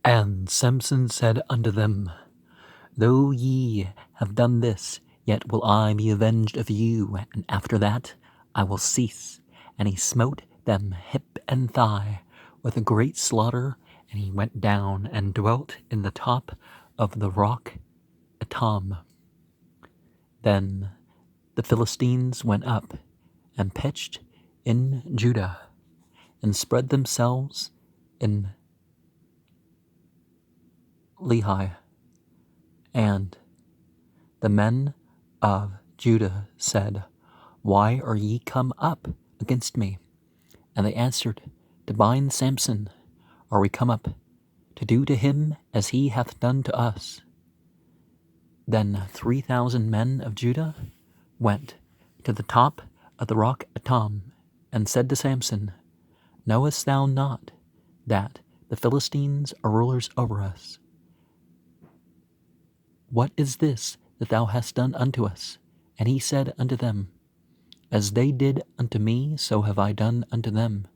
And Samson said unto them, Though ye have done this, yet will I be avenged of you, and after that I will cease. And he smote them hip and thigh with a great slaughter, and he went down and dwelt in the top of the rock Etam. Then the Philistines went up and pitched in Judah, and spread themselves in Lehi. And the men of Judah said, Why are ye come up against me? And they answered, To bind Samson are we come up, to do to him as he hath done to us. Then 3,000 men of Judah went to the top of the rock Etam, and said to Samson, Knowest thou not that the Philistines are rulers over us? What is this that thou hast done unto us? And he said unto them, As they did unto me, so have I done unto them.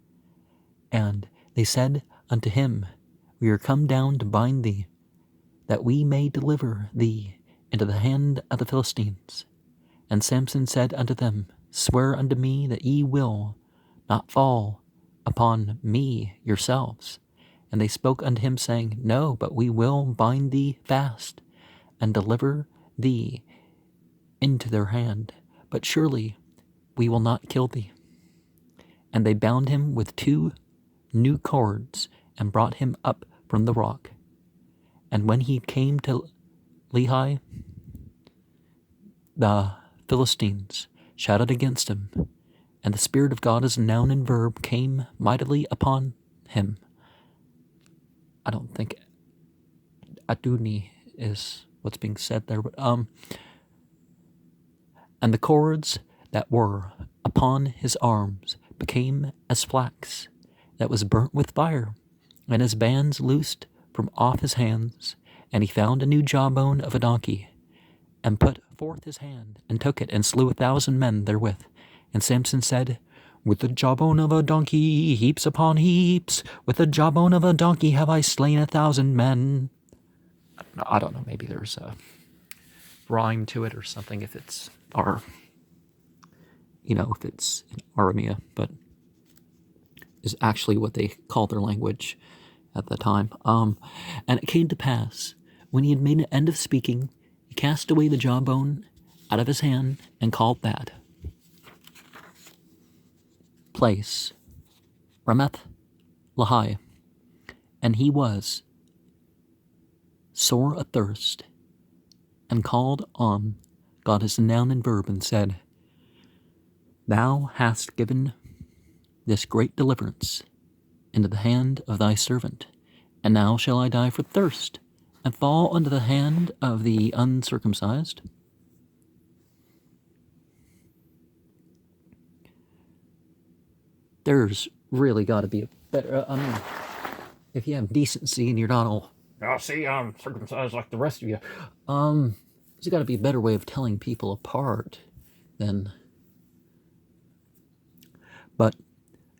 And they said unto him, We are come down to bind thee, that we may deliver thee into the hand of the Philistines. And Samson said unto them, Swear unto me that ye will not fall upon me yourselves. And they spoke unto him, saying, No, but we will bind thee fast, and deliver thee into their hand, but surely we will not kill thee. And they bound him with 2 new cords, and brought him up from the rock. And when he came to Lehi, the Philistines shouted against him, and the Spirit of God as a noun and verb came mightily upon him. I don't think Aduni is what's being said there, but and the cords that were upon his arms became as flax that was burnt with fire, and his bands loosed from off his hands. And he found a new jawbone of a donkey, and put forth his hand, and took it, and slew 1,000 men therewith. And Samson said, With the jawbone of a donkey, heaps upon heaps, with the jawbone of a donkey have I slain 1,000 men. I don't know, maybe there's a rhyme to it or something if it's if it's in Aramea, but is actually what they called their language at the time. And it came to pass, when he had made an end of speaking, he cast away the jawbone out of his hand, and called that place Ramath Lehi. And he was sore athirst, and called on God as a noun and verb, and said, Thou hast given this great deliverance into the hand of thy servant, and now shall I die for thirst, and fall under the hand of the uncircumcised. There's really got to be a better, if you have decency and you're not all, see, I'm circumcised like the rest of you, there's got to be a better way of telling people apart than, but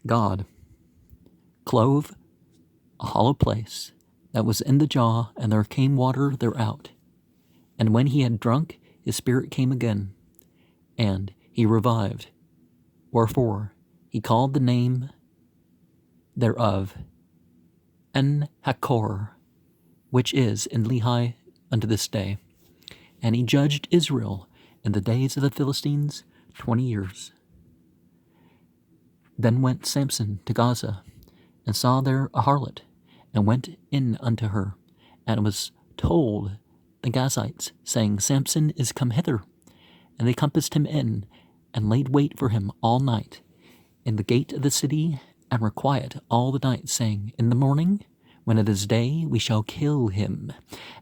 God clove a hollow place that was in the jaw, and there came water thereout. And when he had drunk, his spirit came again, and he revived. Wherefore he called the name thereof En-Hakkore, which is in Lehi unto this day. And he judged Israel in the days of the Philistines 20 years. Then went Samson to Gaza, and saw there a harlot, and went in unto her, and was told the Gazites, saying, Samson is come hither. And they compassed him in, and laid wait for him all night in the gate of the city, and were quiet all the night, saying, In the morning, when it is day, we shall kill him.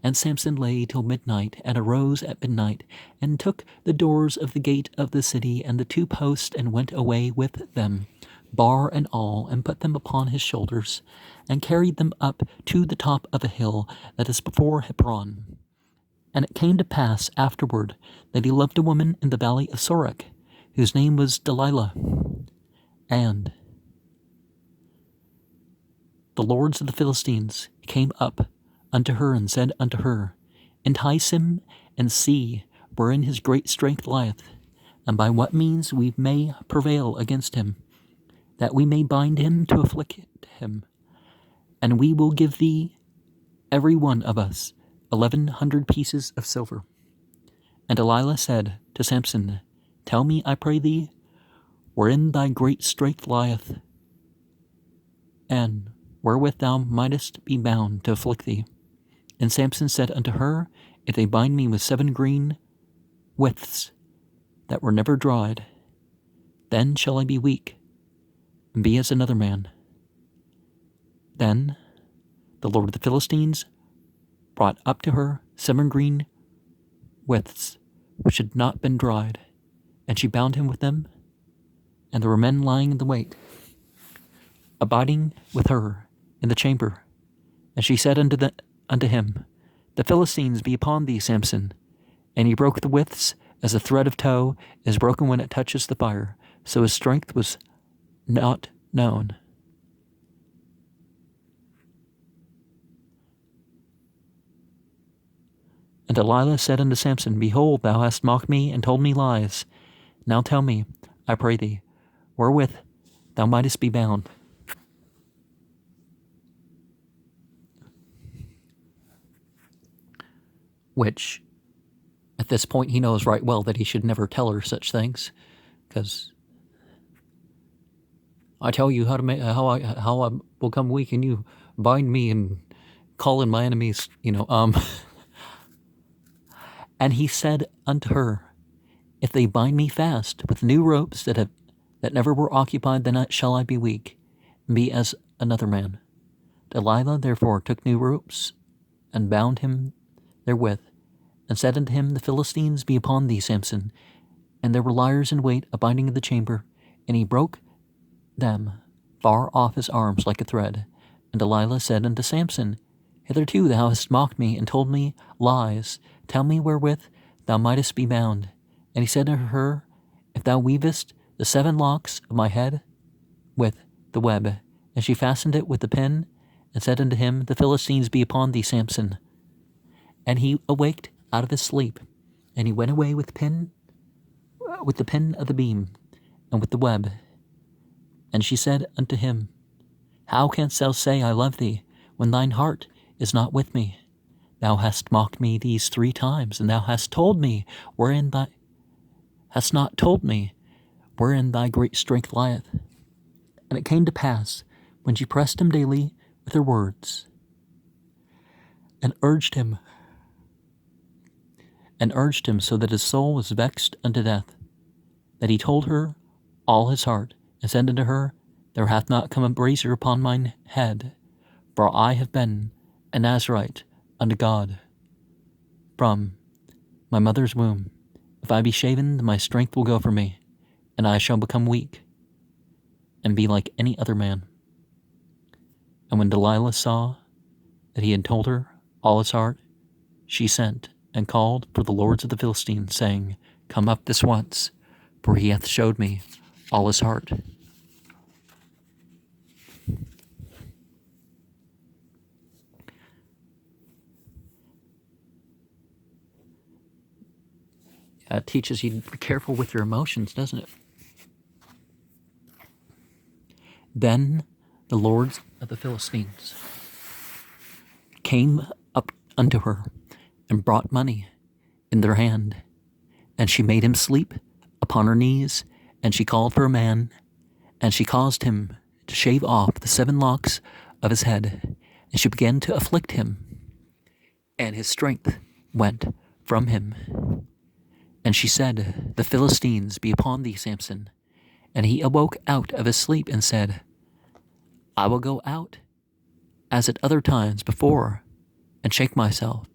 And Samson lay till midnight, and arose at midnight, and took the doors of the gate of the city, and the 2 posts, and went away with them, bar and all, and put them upon his shoulders, and carried them up to the top of a hill that is before Hebron. And it came to pass afterward that he loved a woman in the valley of Sorek, whose name was Delilah. And the lords of the Philistines came up unto her and said unto her, Entice him, and see wherein his great strength lieth, and by what means we may prevail against him, that we may bind him to afflict him. And we will give thee, every one of us, 1,100 pieces of silver. And Delilah said to Samson, Tell me, I pray thee, wherein thy great strength lieth, and wherewith thou mightest be bound to afflict thee. And Samson said unto her, If they bind me with 7 green withs that were never dried, then shall I be weak, and be as another man. Then the Lord of the Philistines brought up to her 7 green withs which had not been dried, and she bound him with them. And there were men lying in the wait, abiding with her in the chamber. And she said unto him, The Philistines be upon thee, Samson. And he broke the withs as a thread of tow is broken when it touches the fire, so his strength was not known. And Delilah said unto Samson, Behold, thou hast mocked me and told me lies. Now tell me, I pray thee, wherewith thou mightest be bound. Which, at this point, he knows right well that he should never tell her such things, because I tell you how I will come weak, and you bind me and call in my enemies. And he said unto her, If they bind me fast with new ropes that never were occupied, then shall I be weak, and be as another man. Delilah therefore took new ropes, and bound him therewith, and said unto him, The Philistines be upon thee, Samson. And there were liers in wait abiding in the chamber, and he broke them far off his arms like a thread. And Delilah said unto Samson, Hitherto thou hast mocked me and told me lies. Tell me wherewith thou mightest be bound. And he said unto her, If thou weavest the 7 locks of my head with the web. And she fastened it with the pin, and said unto him, The Philistines be upon thee, Samson. And he awaked out of his sleep, and he went away with the pin of the beam, and with the web. And she said unto him, How canst thou say, I love thee, when thine heart is not with me? Thou hast mocked me these 3 times, and thou hast told me hast not told me wherein thy great strength lieth. And it came to pass, when she pressed him daily with her words, and urged him so that his soul was vexed unto death, that he told her all his heart, and said unto her, There hath not come a brazier upon mine head, for I have been a Nazarite unto God from my mother's womb. If I be shaven, then my strength will go from me, and I shall become weak, and be like any other man. And when Delilah saw that he had told her all his heart, she sent and called for the lords of the Philistines, saying, Come up this once, for he hath showed me all his heart. It teaches you to be careful with your emotions, doesn't it? Then the lords of the Philistines came up unto her, and brought money in their hand. And she made him sleep upon her knees, and she called for a man, and she caused him to shave off the 7 locks of his head, and she began to afflict him, and his strength went from him. And she said, The Philistines be upon thee, Samson. And he awoke out of his sleep, and said, I will go out as at other times before, and shake myself.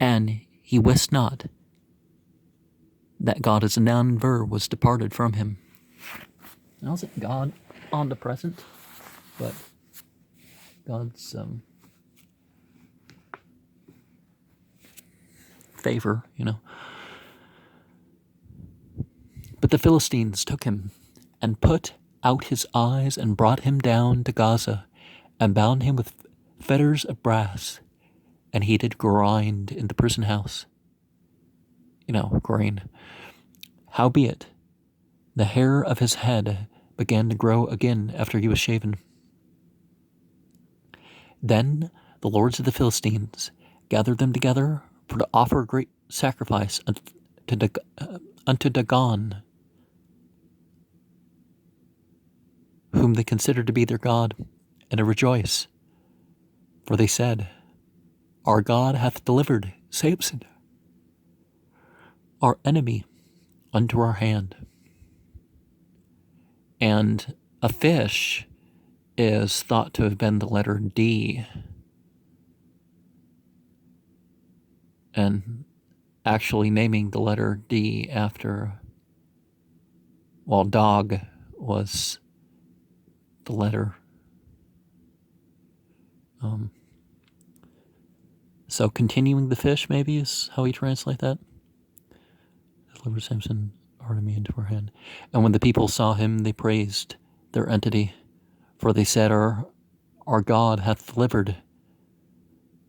And he wist not that God as a noun and verb was departed from him. Now, isn't God omnipresent? But God's favor, But the Philistines took him, and put out his eyes, and brought him down to Gaza, and bound him with fetters of brass, and he did grind in the prison house. Grain. Howbeit, the hair of his head began to grow again after he was shaven. Then the lords of the Philistines gathered them together for to offer great sacrifice unto Dagon, whom they considered to be their God, and to rejoice. For they said, Our God hath delivered Samson, our enemy, unto our hand. And a fish is thought to have been the letter D. And actually naming the letter D after, dog was the letter. So continuing the fish maybe is how we translate that. Deliver Samson, our enemy, into our hand. And when the people saw him, they praised their entity, for they said, Our God hath delivered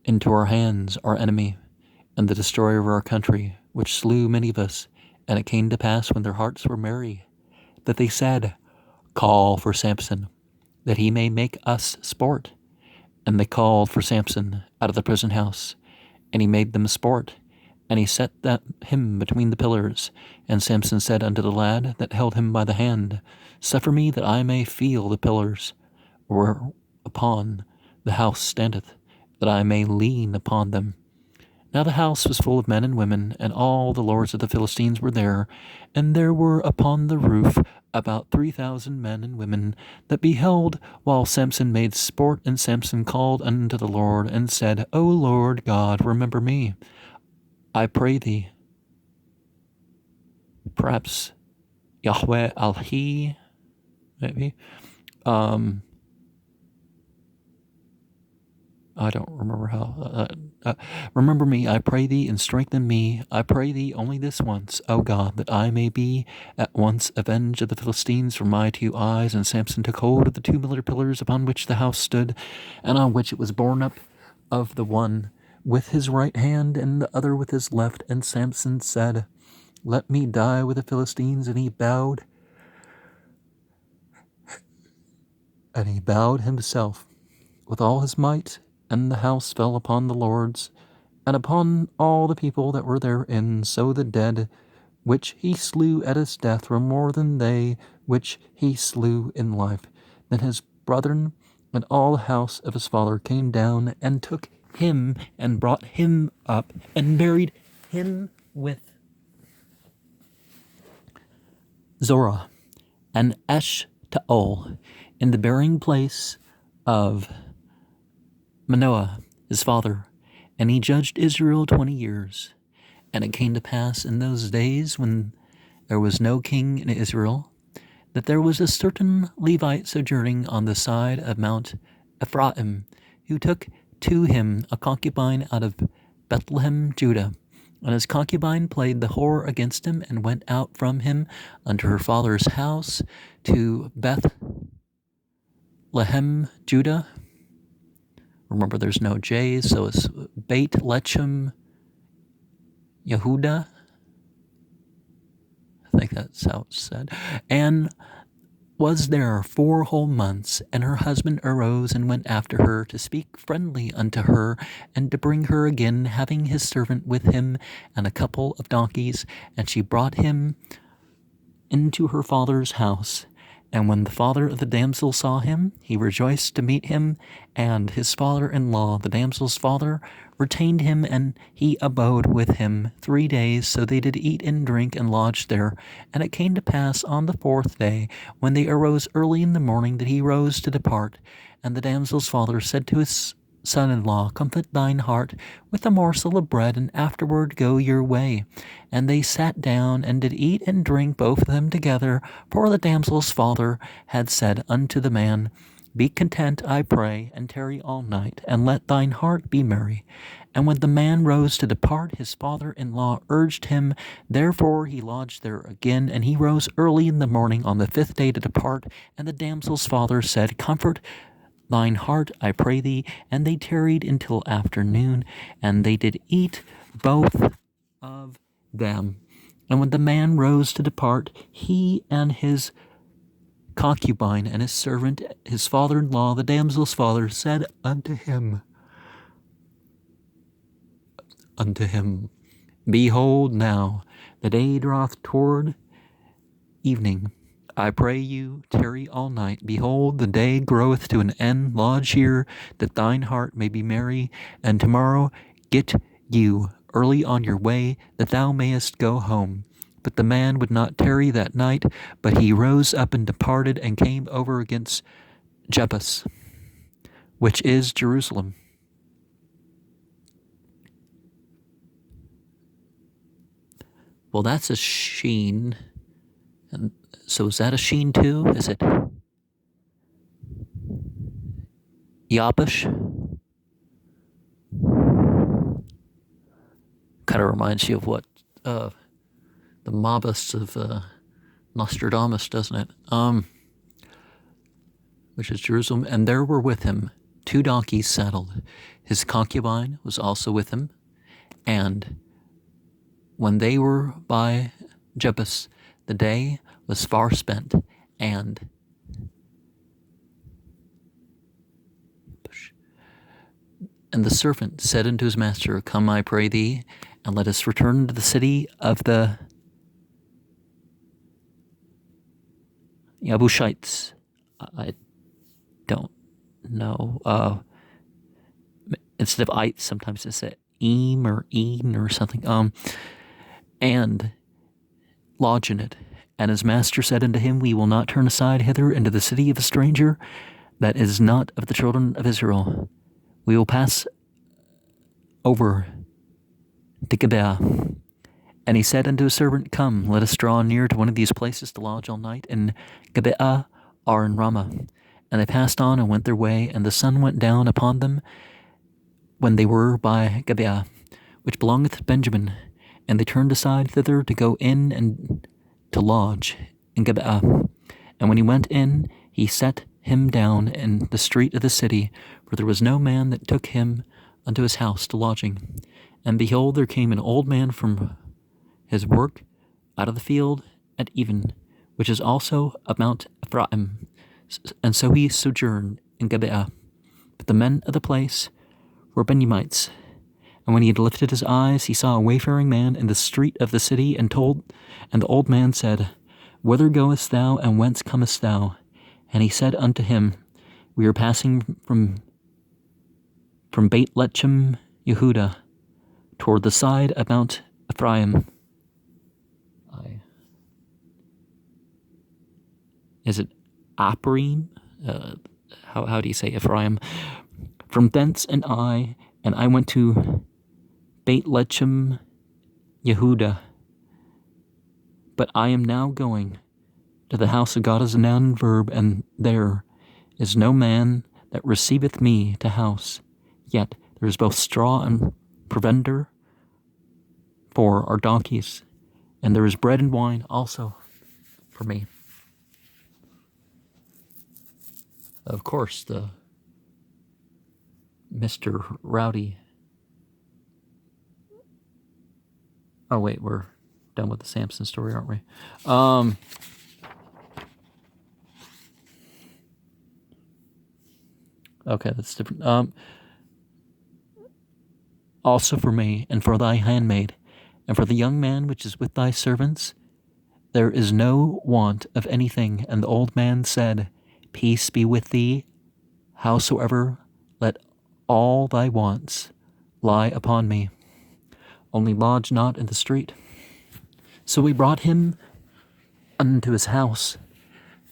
into our hands our enemy, and the destroyer of our country, which slew many of us. And it came to pass, when their hearts were merry, that they said, Call for Samson, that he may make us sport. And they called for Samson out of the prison house, and he made them sport. And he set him between the pillars. And Samson said unto the lad that held him by the hand, Suffer me that I may feel the pillars, whereupon the house standeth, that I may lean upon them. Now the house was full of men and women, and all the lords of the Philistines were there. And there were upon the roof about 3,000 men and women that beheld while Samson made sport. And Samson called unto the Lord, and said, O Lord God, remember me, I pray thee. Perhaps Yahweh Al-Hi, maybe. I don't remember how. Remember me, I pray thee, and strengthen me. I pray thee only this once, O God, that I may be at once avenged of the Philistines from my 2 eyes. And Samson took hold of the 2 millar pillars upon which the house stood, and on which it was borne up, of the one with his right hand, and the other with his left. And Samson said, Let me die with the Philistines. And he bowed himself with all his might. And the house fell upon the lords, and upon all the people that were therein. So the dead which he slew at his death were more than they which he slew in life. Then his brethren and all the house of his father came down, and took him, and brought him up, and buried him with Zorah and Eshtaol in the burying place of Manoah his father. And he judged Israel 20 years. And it came to pass in those days, when there was no king in Israel, that there was a certain Levite sojourning on the side of Mount Ephraim, who took to him a concubine out of Bethlehem, Judah. And his concubine played the whore against him, and went out from him unto her father's house to Bethlehem, Judah. Remember, there's no J's, so it's Beit Lechem Yehuda. I think that's how it's said. And was there 4 whole months. And her husband arose and went after her, to speak friendly unto her, and to bring her again, having his servant with him, and a couple of donkeys. And she brought him into her father's house. And when the father of the damsel saw him, he rejoiced to meet him. And his father-in-law, the damsel's father, retained him, and he abode with him 3 days. So they did eat and drink, and lodged there. And it came to pass on the 4th day, when they arose early in the morning, that he rose to depart. And the damsel's father said to his son-in-law, Comfort thine heart with a morsel of bread, and afterward go your way. And they sat down, and did eat and drink, both of them together. For the damsel's father had said unto the man, Be content, I pray, and tarry all night, and let thine heart be merry. And when the man rose to depart, his father-in-law urged him. Therefore he lodged there again. And he rose early in the morning on the 5th day to depart. And the damsel's father said, Comfort thine heart, I pray thee. And they tarried until afternoon, and they did eat both of them. And when the man rose to depart, he and his concubine and his servant, his father-in-law, the damsel's father, said unto him, Behold now, the day draweth toward evening. I pray you, tarry all night. Behold, the day groweth to an end. Lodge here, that thine heart may be merry. And tomorrow get you early on your way, that thou mayest go home. But the man would not tarry that night, but he rose up and departed, and came over against Jebus, which is Jerusalem. Well, that's a sheen. And so is that a sheen too? Is it Yabush? Kind of reminds you of what the Mobus of Nostradamus, doesn't it? Which is Jerusalem. And there were with him 2 donkeys saddled. His concubine was also with him. And when they were by Jebus, the day was far spent, and the servant said unto his master, Come, I pray thee, and let us return to the city of the Yabushites. I don't know. Instead of ites, sometimes it's eem or een or something. And lodge in it. And his master said unto him, We will not turn aside hither into the city of a stranger that is not of the children of Israel. We will pass over to Gibeah. And he said unto his servant, Come, let us draw near to one of these places to lodge all night in Gibeah or in Ramah. And they passed on and went their way, and the sun went down upon them when they were by Gibeah, which belongeth to Benjamin. And they turned aside thither to go in and to lodge in Gibeah. And when he went in, he set him down in the street of the city, for there was no man that took him unto his house to lodging. And behold, there came an old man from his work out of the field at even, which is also of Mount Ephraim. And so he sojourned in Gibeah. But the men of the place were Benjamites. And when he had lifted his eyes, he saw a wayfaring man in the street of the city, and the old man said, Whither goest thou, and whence comest thou? And he said unto him, We are passing from Beit Lechem, Yehuda, toward the side of Mount Ephraim. Is it Aprim? How do you say Ephraim? From thence and I went to Beit Lechem, Yehuda. But I am now going to the house of God as a noun and verb, and there is no man that receiveth me to house. Yet there is both straw and provender for our donkeys, and there is bread and wine also for me. Of course, the Mr. Rowdy. Oh wait, we're done with the Samson story, aren't we? Okay, that's different. Also for me, and for thy handmaid, and for the young man which is with thy servants, there is no want of anything. And the old man said, Peace be with thee. Howsoever, let all thy wants lie upon me. Only lodge not in the street. So we brought him unto his house,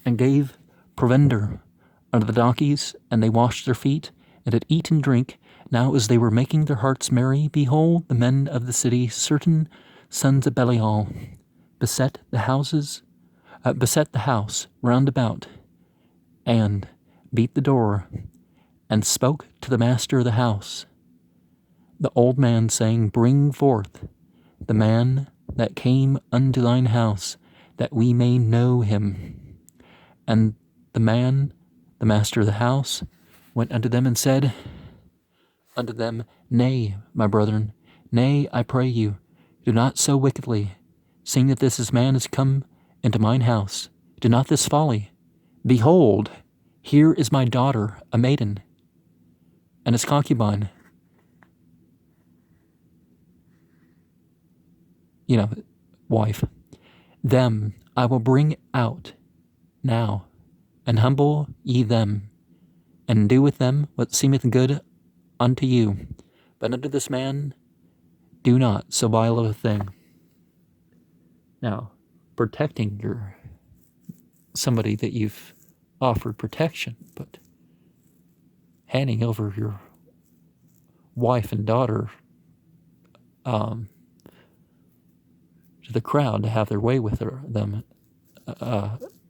and gave provender unto the donkeys, and they washed their feet, and did eat and drink. Now as they were making their hearts merry, behold, the men of the city, certain sons of Belial, beset the house round about, and beat the door, and spoke to the master of the house, the old man, saying, Bring forth the man that came unto thine house, that we may know him. And the man, the master of the house, went unto them and said unto them, Nay, my brethren, nay, I pray you, do not so wickedly, seeing that this man is come into mine house. Do not this folly. Behold, here is my daughter, a maiden, and his concubine. Wife. Them I will bring out now, and humble ye them, and do with them what seemeth good unto you. But unto this man do not so vile a thing. Now, protecting somebody that you've offered protection, but handing over your wife and daughter to the crowd to have their way with them.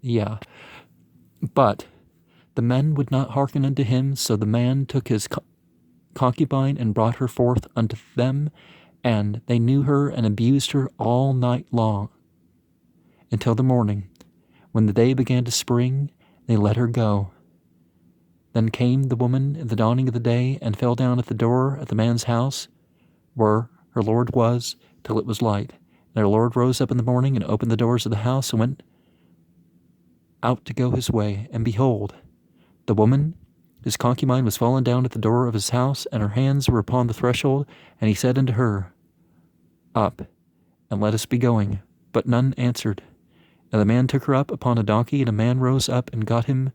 Yeah. But the men would not hearken unto him, so the man took his concubine and brought her forth unto them, and they knew her and abused her all night long until the morning. When the day began to spring, they let her go. Then came the woman in the dawning of the day, and fell down at the door of the man's house, where her lord was, till it was light. And her lord rose up in the morning, and opened the doors of the house, and went out to go his way. And behold, the woman, his concubine, was fallen down at the door of his house, and her hands were upon the threshold. And he said unto her, Up, and let us be going. But none answered. And the man took her up upon a donkey, and a man rose up and got him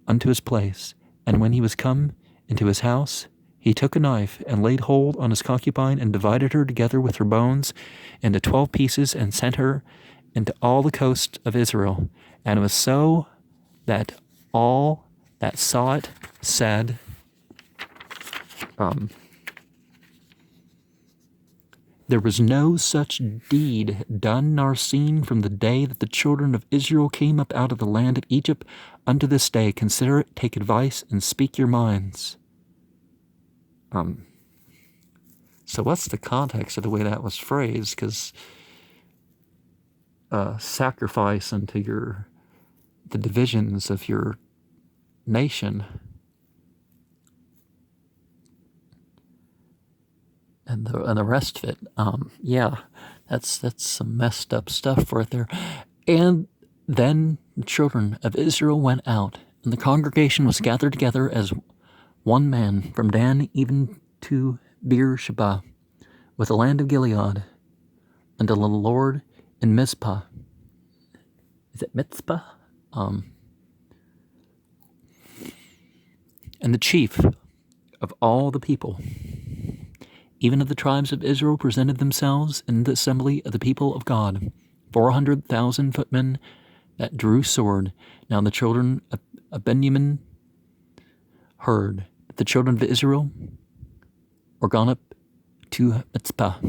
unto his place. And when he was come into his house, he took a knife, and laid hold on his concubine, and divided her together with her bones into 12 pieces, and sent her into all the coast of Israel. And it was so that all that saw it said, there was no such deed done nor seen from the day that the children of Israel came up out of the land of Egypt unto this day. Consider it, take advice, and speak your minds. So what's the context of the way that was phrased? Because sacrifice unto the divisions of your nation, and the rest of it. Yeah, that's some messed up stuff right there. And then the children of Israel went out, and the congregation was gathered together as one man from Dan even to Beersheba, with the land of Gilead, unto the Lord in Mizpah. Is it Mizpah? And the chief of all the people, even of the tribes of Israel, presented themselves in the assembly of the people of God, 400,000 footmen that drew sword. Now the children of Benjamin heard that the children of Israel were gone up to Mizpah.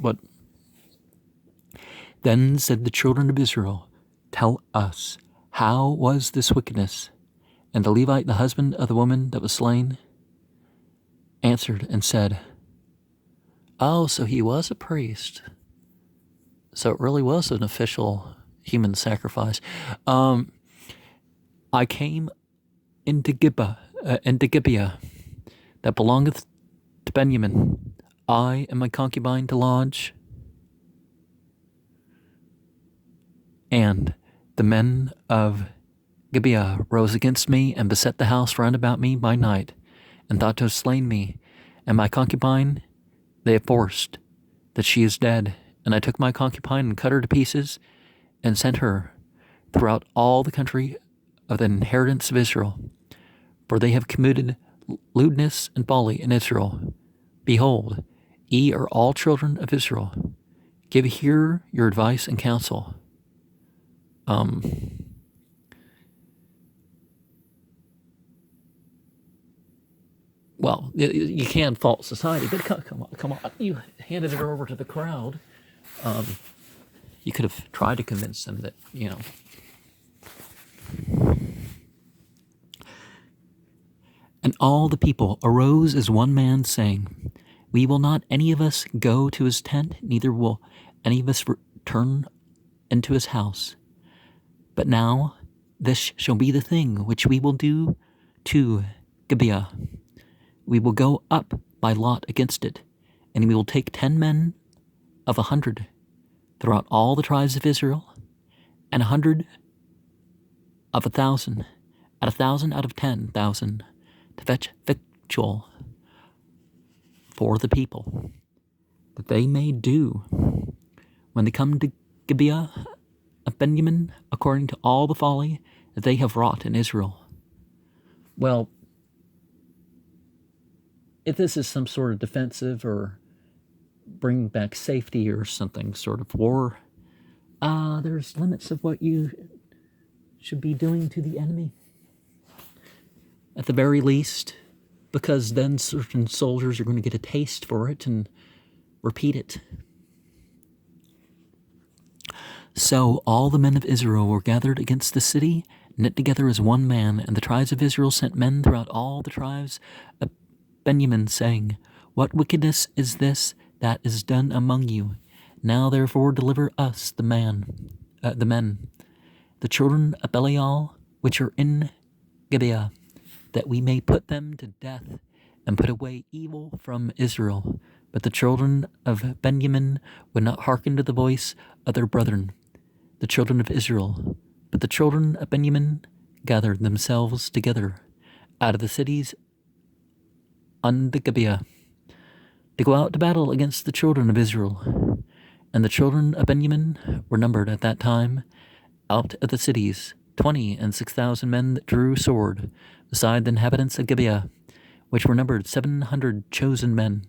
But then said the children of Israel, Tell us, how was this wickedness? And the Levite, the husband of the woman that was slain, answered and said, Oh, so he was a priest. So it really was an official human sacrifice. I came into Gibeah, that belongeth to Benjamin. I and my concubine to lodge. And the men of Gibeah rose against me, and beset the house round about me by night, and thought to have slain me. And my concubine they have forced, that she is dead. And I took my concubine, and cut her to pieces, and sent her throughout all the country of the inheritance of Israel. For they have committed lewdness and folly in Israel. Behold, ye are all children of Israel. Give here your advice and counsel. Well, you can fault society, but come on. You handed it over to the crowd. You could have tried to convince them that, And all the people arose as one man, saying, We will not any of us go to his tent, neither will any of us return into his house. But now This shall be the thing which we will do to Gibeah. We will go up by lot against it, and we will take 10 men of 100 throughout all the tribes of Israel, and 100 of 1,000, at 1,000 out of 10,000, to fetch victual for the people, that they may do when they come to Gibeah of Benjamin, according to all the folly that they have wrought in Israel. Well, if this is some sort of defensive or bring back safety or something sort of war, there's limits of what you should be doing to the enemy. At the very least, because then certain soldiers are going to get a taste for it and repeat it. So all the men of Israel were gathered against the city, knit together as one man, and the tribes of Israel sent men throughout all the tribes of Benjamin, saying, What wickedness is this that is done among you? Now therefore deliver us the men, the children of Belial, which are in Gibeah, that we may put them to death, and put away evil from Israel. But the children of Benjamin would not hearken to the voice of their brethren, the children of Israel. But the children of Benjamin gathered themselves together out of the cities unto Gibeah, to go out to battle against the children of Israel. And the children of Benjamin were numbered at that time out of the cities 26,000 men that drew sword, beside the inhabitants of Gibeah, which were numbered 700 chosen men.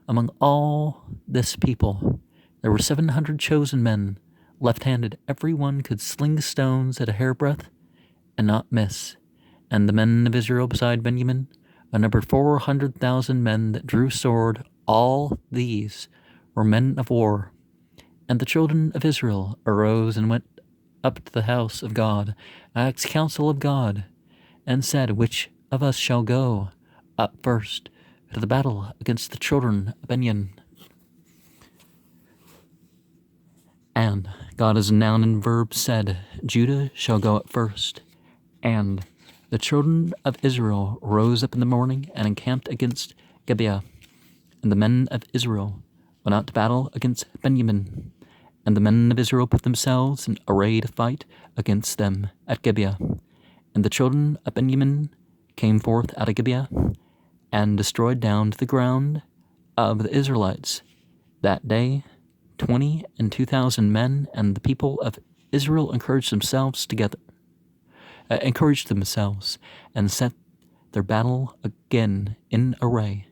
Among all this people there were 700 chosen men, left-handed. Every one could sling stones at a hairbreadth and not miss. And the men of Israel beside Benjamin numbered 400,000 men that drew sword. All these were men of war. And the children of Israel arose and went up to the house of God, asked counsel of God, and said, Which of us shall go up first to the battle against the children of Benjamin? And God, as a noun and verb, said, Judah shall go up first. And the children of Israel rose up in the morning and encamped against Gibeah. And the men of Israel went out to battle against Benjamin. And the men of Israel put themselves in array to fight against them at Gibeah. And the children of Benjamin came forth out of Gibeah, and destroyed down to the ground of the Israelites that day 22,000 men. And the people of Israel encouraged themselves, and set their battle again in array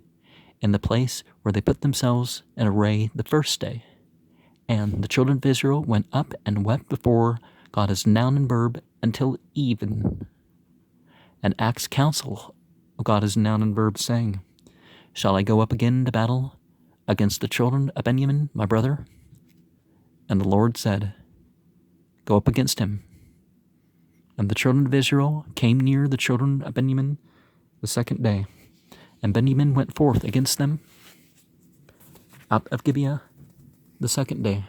in the place where they put themselves in array the first day. And the children of Israel went up and wept before God as noun and verb until even, and asked counsel of God as noun and verb, saying, Shall I go up again to battle against the children of Benjamin, my brother? And the Lord said, Go up against him. And the children of Israel came near the children of Benjamin the second day, and Benjamin went forth against them out of Gibeah the second day,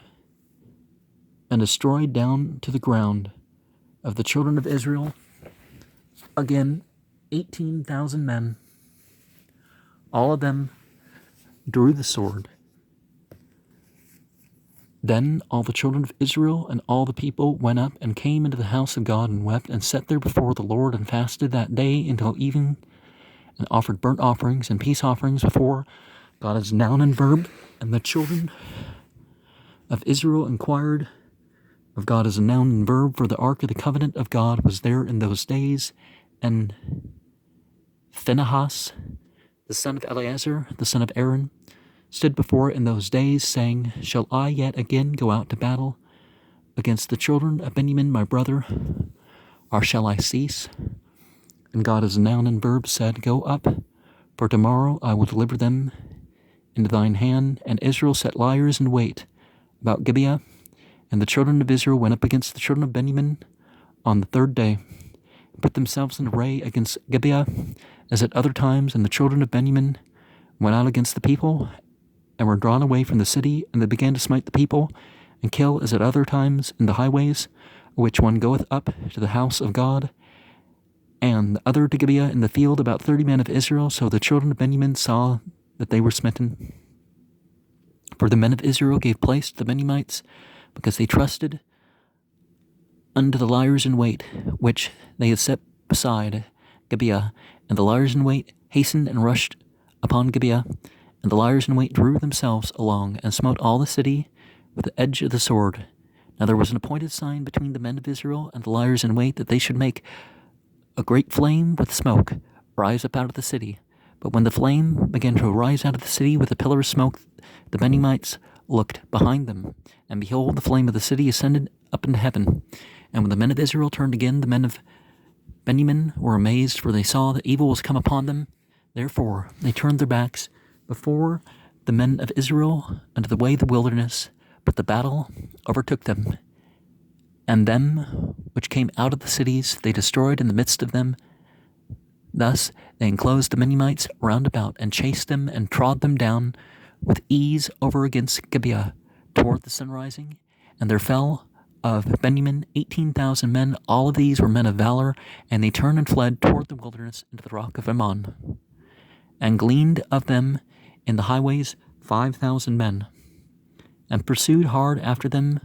and destroyed down to the ground of the children of Israel again 18,000 men. All of them drew the sword. Then all the children of Israel and all the people went up and came into the house of God and wept and sat there before the Lord and fasted that day until even, and offered burnt offerings and peace offerings before God as noun and verb. And the children of Israel inquired of God as a noun and verb, for the ark of the covenant of God was there in those days. And Phinehas, the son of Eleazar, the son of Aaron, stood before it in those days, saying, Shall I yet again go out to battle against the children of Benjamin my brother, or shall I cease? And God as a noun and verb said, Go up, for tomorrow I will deliver them into thine hand. And Israel set liers in wait about Gibeah, and the children of Israel went up against the children of Benjamin on the third day, and put themselves in array against Gibeah, as at other times. And the children of Benjamin went out against the people, and were drawn away from the city, and they began to smite the people, and kill as at other times in the highways which one goeth up to the house of God, and the other to Gibeah in the field, about 30 men of Israel. So the children of Benjamin saw that they were smitten. For the men of Israel gave place to the Benjamites, because they trusted unto the liers in wait, which they had set beside Gibeah. And the liers in wait hastened and rushed upon Gibeah, and the liers in wait drew themselves along, and smote all the city with the edge of the sword. Now there was an appointed sign between the men of Israel and the liers in wait, that they should make a great flame with smoke rise up out of the city. But when the flame began to rise out of the city with a pillar of smoke, the Benjamites looked behind them, and behold, the flame of the city ascended up into heaven. And when the men of Israel turned again, the men of Benjamin were amazed, for they saw that evil was come upon them. Therefore they turned their backs before the men of Israel unto the way of the wilderness, but the battle overtook them. And them which came out of the cities they destroyed in the midst of them. Thus they enclosed the Benjamites round about, and chased them, and trod them down with ease over against Gibeah toward the sunrising. And there fell of Benjamin 18,000 men. All of these were men of valor, and they turned and fled toward the wilderness into the rock of Ammon, and gleaned of them in the highways 5,000 men, and pursued hard after them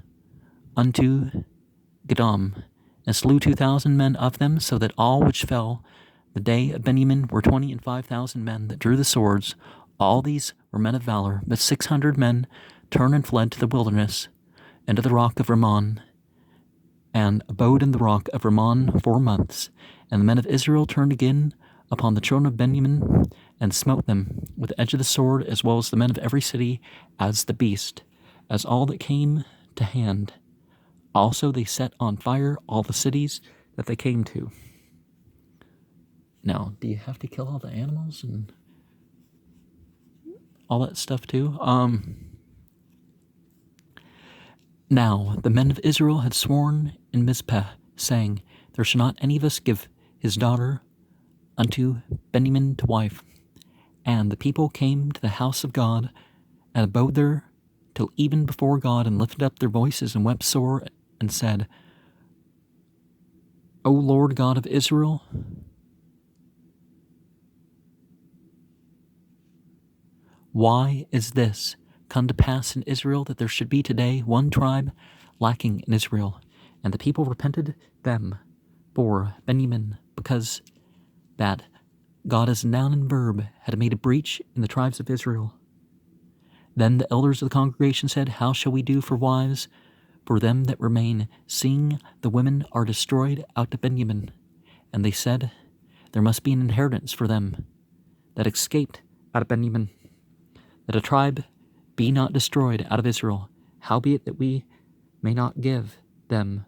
unto Gedam, and slew 2,000 men of them, so that all which fell the day of Benjamin were 25,000 men that drew the swords. All these were men of valor, but 600 men turned and fled to the wilderness, and to the rock of Rimmon, and abode in the rock of Rimmon 4 months. And the men of Israel turned again upon the children of Benjamin, and smote them with the edge of the sword, as well as the men of every city, as the beast, as all that came to hand. Also they set on fire all the cities that they came to. Now, do you have to kill all the animals and all that stuff too? Now the men of Israel had sworn in Mizpeh, saying, there shall not any of us give his daughter unto Benjamin to wife. And the people came to the house of God, and abode there till even before God, and lifted up their voices, and wept sore, and said, O Lord God of Israel, why is this come to pass in Israel, that there should be today one tribe lacking in Israel? And the people repented them for Benjamin, because that God as noun and verb had made a breach in the tribes of Israel. Then the elders of the congregation said, how shall we do for wives for them that remain, seeing the women are destroyed out of Benjamin? And they said, there must be an inheritance for them that escaped out of Benjamin, that a tribe be not destroyed out of Israel. Howbeit that we may not give them